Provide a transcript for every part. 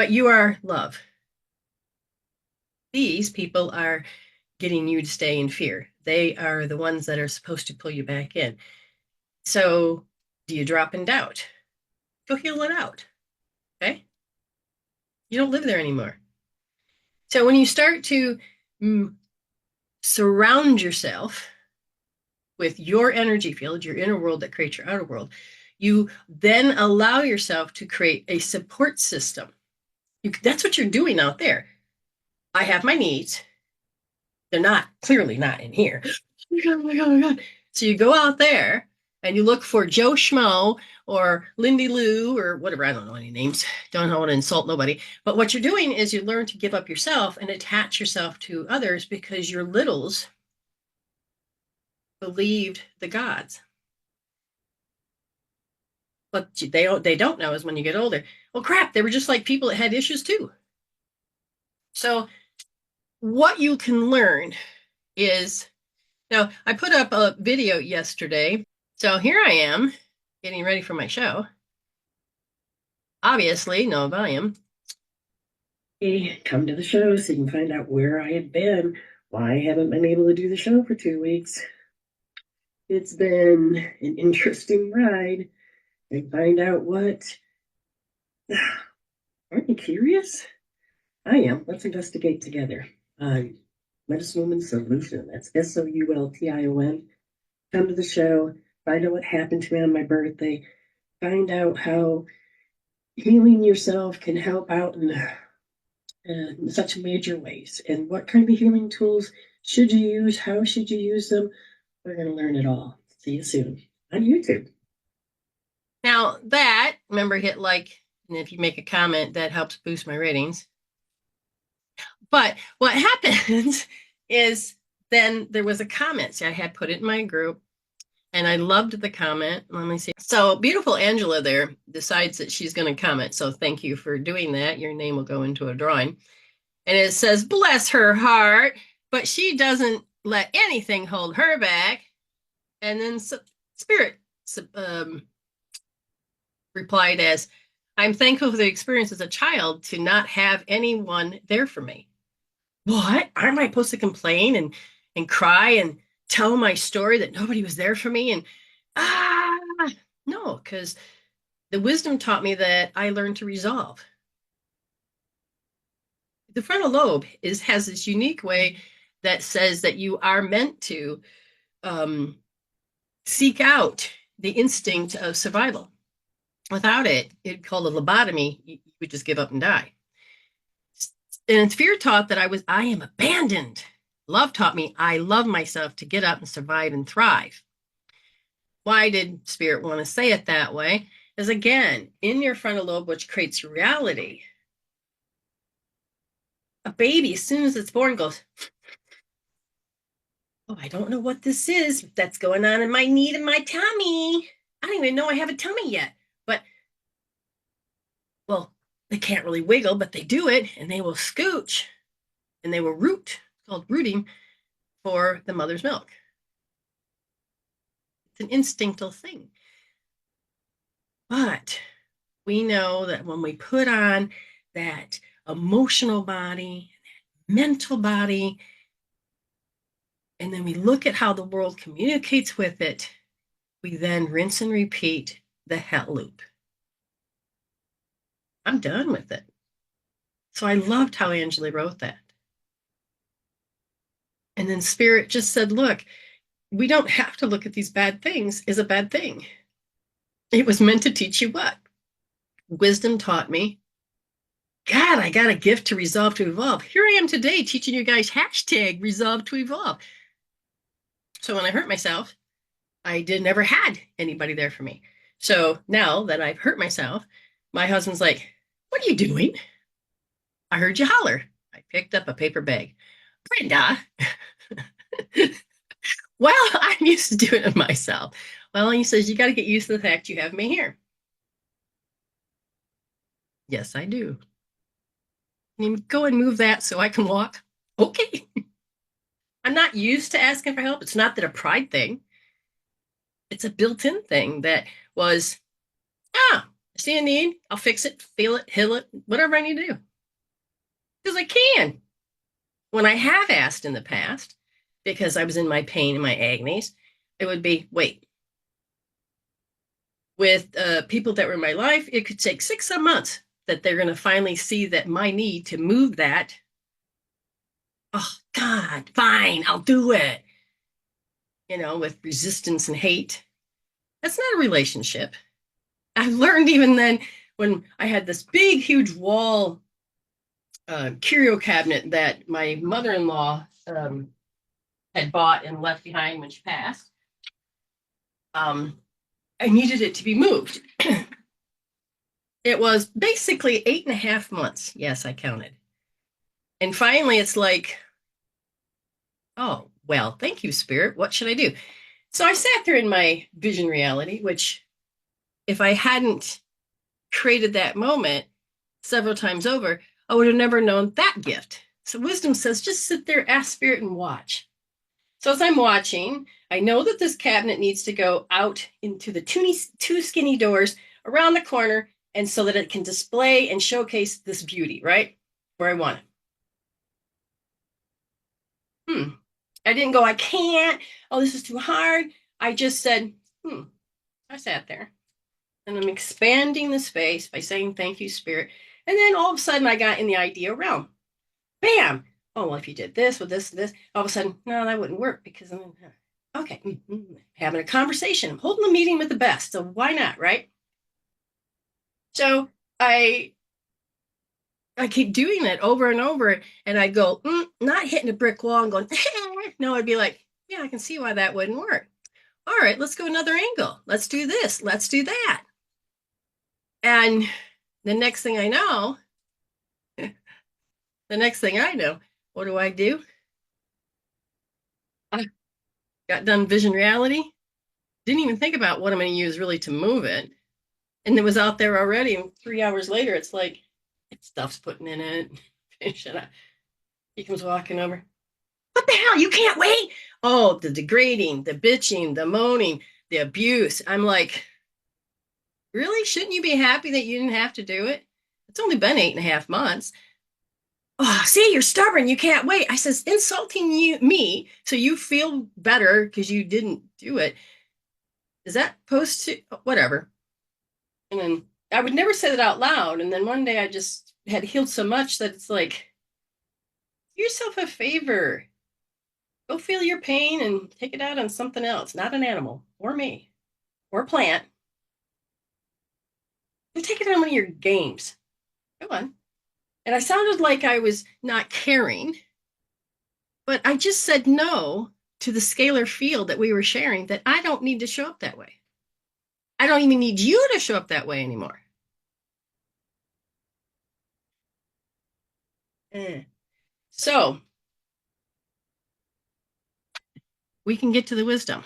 but you are love. These people are getting you to stay in fear. They are the ones that are supposed to pull you back in. So do you drop in doubt? Go heal it out. Okay. You don't live there anymore. So when you start to mm, surround yourself with your energy field, your inner world that creates your outer world, you then allow yourself to create a support system. That's what you're doing out there. I have my needs. They're not clearly not in here. Oh my God, oh my God, oh my God. So you go out there and you look for Joe Schmo or Lindy Lou or whatever. I don't know any names. Don't want to insult nobody. But what you're doing is you learn to give up yourself and attach yourself to others because your littles believed the gods. What they don't know is when you get older, well, crap, they were just like people that had issues too. So what you can learn is now I put up a video yesterday. So here I am getting ready for my show. Obviously, no volume. Hey, come to the show so you can find out where I have been, why I haven't been able to do the show for 2 weeks. It's been an interesting ride. And find out what. Aren't you curious? I am. Let's investigate together. Medicine Woman Solution. That's SOULTION. Come to the show. Find out what happened to me on my birthday. Find out how healing yourself can help out in such major ways. And what kind of healing tools should you use? How should you use them? We're going to learn it all. See you soon on YouTube. Now that, remember, hit like, and if you make a comment, that helps boost my ratings. But what happens is then there was a comment. See, I had put it in my group and I loved the comment. Let me see. So beautiful Angela there decides that she's going to comment. So thank you for doing that. Your name will go into a drawing. And it says, bless her heart, but she doesn't let anything hold her back. And then Spirit replied as, I'm thankful for the experience as a child to not have anyone there for me. What? Aren't I supposed to complain and cry and tell my story that nobody was there for me? And no, because the wisdom taught me that I learned to resolve. The frontal lobe has this unique way that says that you are meant to seek out the instinct of survival. Without it, it's called a lobotomy. You would just give up and die. And fear taught that I am abandoned. Love taught me I love myself to get up and survive and thrive. Why did Spirit want to say it that way? Is again, in your frontal lobe, which creates reality, a baby, as soon as it's born, goes, oh, I don't know what this is that's going on in my knee and my tummy. I don't even know I have a tummy yet. But, well, they can't really wiggle, but they do it, and they will scooch, and they will root. It's called rooting for the mother's milk. It's an instinctual thing. But we know that when we put on that emotional body, that mental body, and then we look at how the world communicates with it, we then rinse and repeat the hell loop. I'm done with it. So I loved how Angela wrote that. And then Spirit just said, look, we don't have to look at these bad things as a bad thing. It was meant to teach you what? Wisdom taught me. God, I got a gift to resolve to evolve. Here I am today teaching you guys hashtag resolve to evolve. So when I hurt myself, I never had anybody there for me. So now that I've hurt myself, my husband's like, what are you doing? I heard you holler. I picked up a paper bag. Brenda. Well, I'm used to doing it myself. Well, he says, you got to get used to the fact you have me here. Yes, I do. Can you go and move that so I can walk? Okay. I'm not used to asking for help. It's not that a pride thing. It's a built-in thing that was, I see a need, I'll fix it, feel it, heal it, whatever I need to do. Because I can. When I have asked in the past, because I was in my pain and my agonies, it would be, wait, with people that were in my life, it could take 6 months that they're going to finally see that my need to move that. Oh, God, fine, I'll do it. With resistance and hate. That's not a relationship. I learned even then when I had this big, huge wall curio cabinet that my mother in law had bought and left behind when she passed. I needed it to be moved. It was basically 8.5 months. Yes, I counted. And finally, it's like, oh, well, thank you, Spirit. What should I do? So I sat there in my vision reality, which if I hadn't created that moment several times over, I would have never known that gift. So wisdom says just sit there, ask Spirit, and watch. So as I'm watching, I know that this cabinet needs to go out into the two skinny doors around the corner, and so that it can display and showcase this beauty, right? Where I want it. I didn't go, I can't. Oh, this is too hard. I just said, I sat there and I'm expanding the space by saying, thank you, Spirit. And then all of a sudden I got in the idea realm. Bam! Oh, well, if you did this with this, all of a sudden, no, that wouldn't work because I'm okay, having a conversation. I'm holding a meeting with the best. So why not, right? So I keep doing it over and over, and I go, not hitting a brick wall and going, no, I'd be like, yeah, I can see why that wouldn't work. All right, let's go another angle. Let's do this. Let's do that. And the next thing I know, the next thing I know, what do? I got done vision reality. Didn't even think about what I'm going to use really to move it. And it was out there already. And 3 hours later, it's like, stuff's putting in it. He comes walking over. What the hell? You can't wait. Oh, the degrading, the bitching, the moaning, the abuse. I'm like, really? Shouldn't you be happy that you didn't have to do it? It's only been 8.5 months. Oh, see, you're stubborn. You can't wait. I says, insulting me so you feel better because you didn't do it. Is that supposed to, whatever. And then I would never say that out loud. And then one day I just had healed so much that it's like, do yourself a favor. Go feel your pain and take it out on something else, not an animal or me or a plant. Go take it on one of your games. Go on. And I sounded like I was not caring, but I just said no to the scalar field that we were sharing that I don't need to show up that way. I don't even need you to show up that way anymore. So we can get to the wisdom.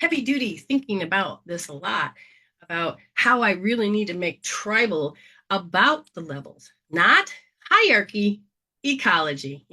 Heavy duty thinking about this a lot, about how I really need to make tribal about the levels, not hierarchy, ecology,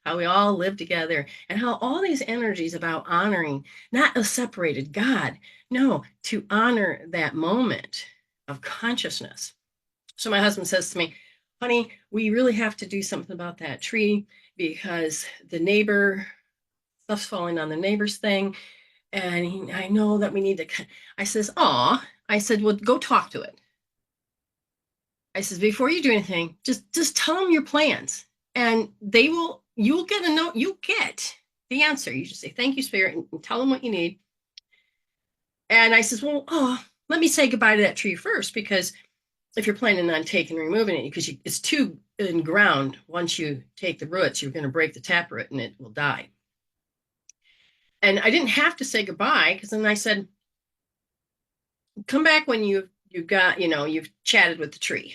how we all live together and how all these energies about honoring, not a separated God, no, to honor that moment of consciousness. So my husband says to me, honey, we really have to do something about that tree because the neighbor, stuff's falling on the neighbor's thing. And I know that we need to, I says, aw, I said, well, go talk to it. I says, before you do anything, just tell them your plans and you'll get a note, you'll get the answer. You just say, thank you, Spirit, and tell them what you need. And I says, well, let me say goodbye to that tree first, because if you're planning on taking and removing it, because it's too in ground, once you take the roots, you're going to break the taproot and it will die. And I didn't have to say goodbye because then I said, come back when you've got, you've chatted with the tree.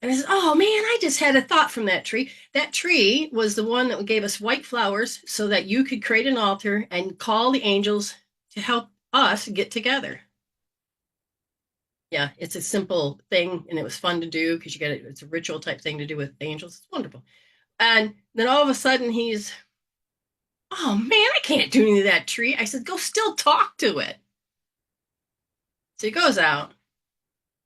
And I said, oh man, I just had a thought from that tree. That tree was the one that gave us white flowers so that you could create an altar and call the angels to help us get together. Yeah, it's a simple thing and it was fun to do because it's a ritual type thing to do with angels. It's wonderful. And then all of a sudden he's, oh man, I can't do any of that tree. I said, go still talk to it. So he goes out.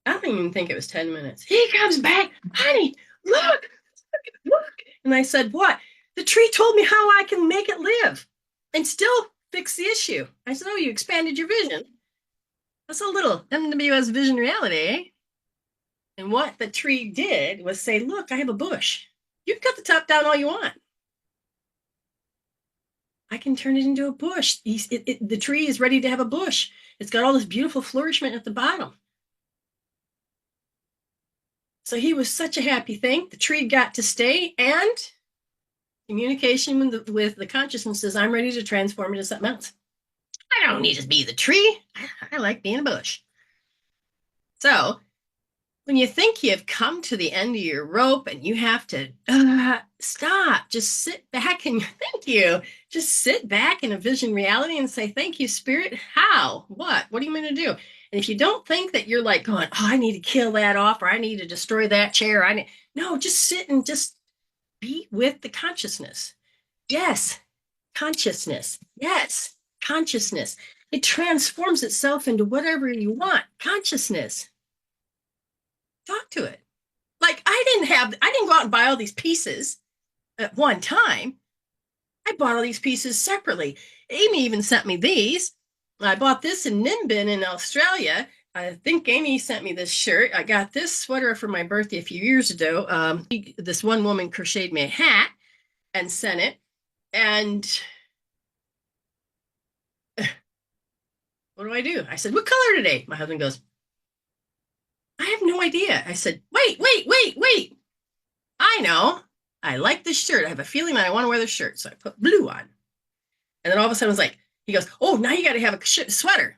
I don't even think it was 10 minutes. He comes back, honey, look, look. And I said, what? The tree told me how I can make it live and still fix the issue. I said, oh, you expanded your vision. That's a little MWS vision reality, eh? And what the tree did was say, look, I have a bush. You can cut the top down all you want. I can turn it into a bush. The tree is ready to have a bush. It's got all this beautiful flourishment at the bottom. So he was such a happy thing. The tree got to stay, and communication with the consciousness says, I'm ready to transform into something else. I don't need to be the tree. I like being a bush. So when you think you've come to the end of your rope and you have to stop, just sit back and thank you. Just sit back in a vision reality and say, thank you, spirit. How? What? What are you going to do? And if you don't think that you're like going, oh, I need to kill that off, or I need to destroy that chair. No, just sit and just be with the consciousness. Yes, consciousness. Yes, consciousness. It transforms itself into whatever you want. Consciousness. Talk to it. Like I didn't go out and buy all these pieces at one time. I bought all these pieces separately. Amy even sent me these. I bought this in Nimbin in Australia. I think Amy sent me this shirt. I got this sweater for my birthday a few years ago. This one woman crocheted me a hat and sent it. And what do? I said, what color today? My husband goes, I have no idea. I said, wait. I know. I like this shirt. I have a feeling that I want to wear this shirt. So I put blue on. And then all of a sudden, I was like, he goes, oh, now you got to have a sweater.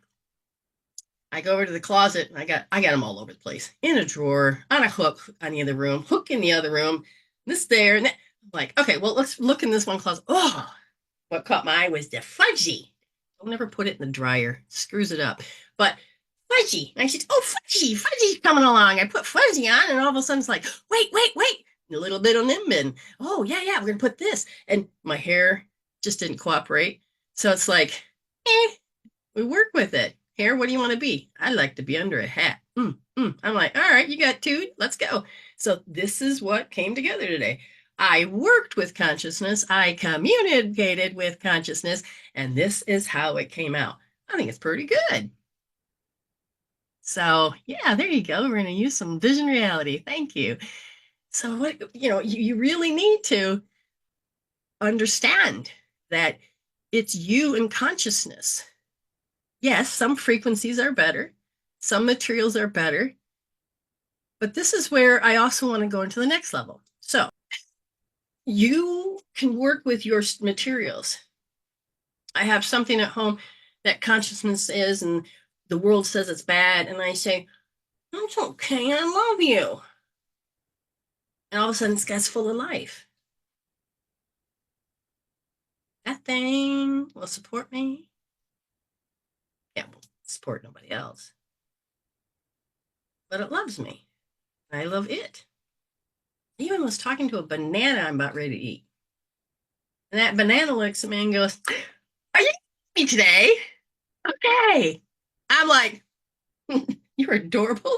I go over to the closet and I got them all over the place, in a drawer, on a hook on the other room, hook in the other room, this there. And that. I'm like, okay, well, let's look in this one closet. Oh, what caught my eye was the fudgy. Don't ever put it in the dryer. It screws it up. But fudgy. And I said, oh, fudgy's coming along. I put fudgy on, and all of a sudden it's like, wait. A little bit on Nimbin. Oh, yeah, we're going to put this. And my hair just didn't cooperate. So it's like, we work with it. Hair, what do you want to be? I like to be under a hat. I'm like, all right, you got two. Let's go. So this is what came together today. I worked with consciousness. I communicated with consciousness. And this is how it came out. I think it's pretty good. So yeah, there you go. We're going to use some vision reality. Thank you. So what, you really need to understand that it's you and consciousness. Yes, some frequencies are better, some materials are better, but this is where I also want to go into the next level. So you can work with your materials. I have something at home that consciousness is, and the world says it's bad, and I say, it's okay, I love you. And all of a sudden, this guy's full of life. That thing will support me. Yeah, will support nobody else. But it loves me. And I love it. I even was talking to a banana I'm about ready to eat. And that banana looks at me and goes, are you eating me today? Okay. I'm like, you're adorable.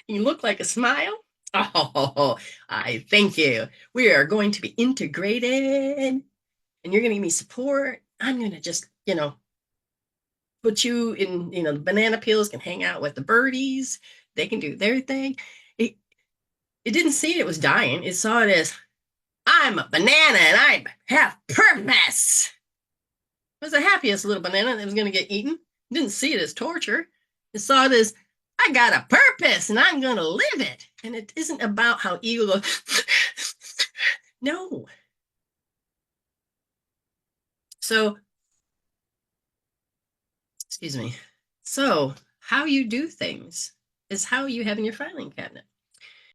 You look like a smile. Oh, I thank you. We are going to be integrated, and you're going to give me support. I'm going to just, put you in, the banana peels can hang out with the birdies. They can do their thing. It didn't see it was dying. It saw it as, I'm a banana and I have purpose. It was the happiest little banana that was going to get eaten. It didn't see it as torture. It saw it as, I got a purpose and I'm going to live it. And it isn't about how ego goes, no. So, excuse me. So, how you do things is how you have in your filing cabinet.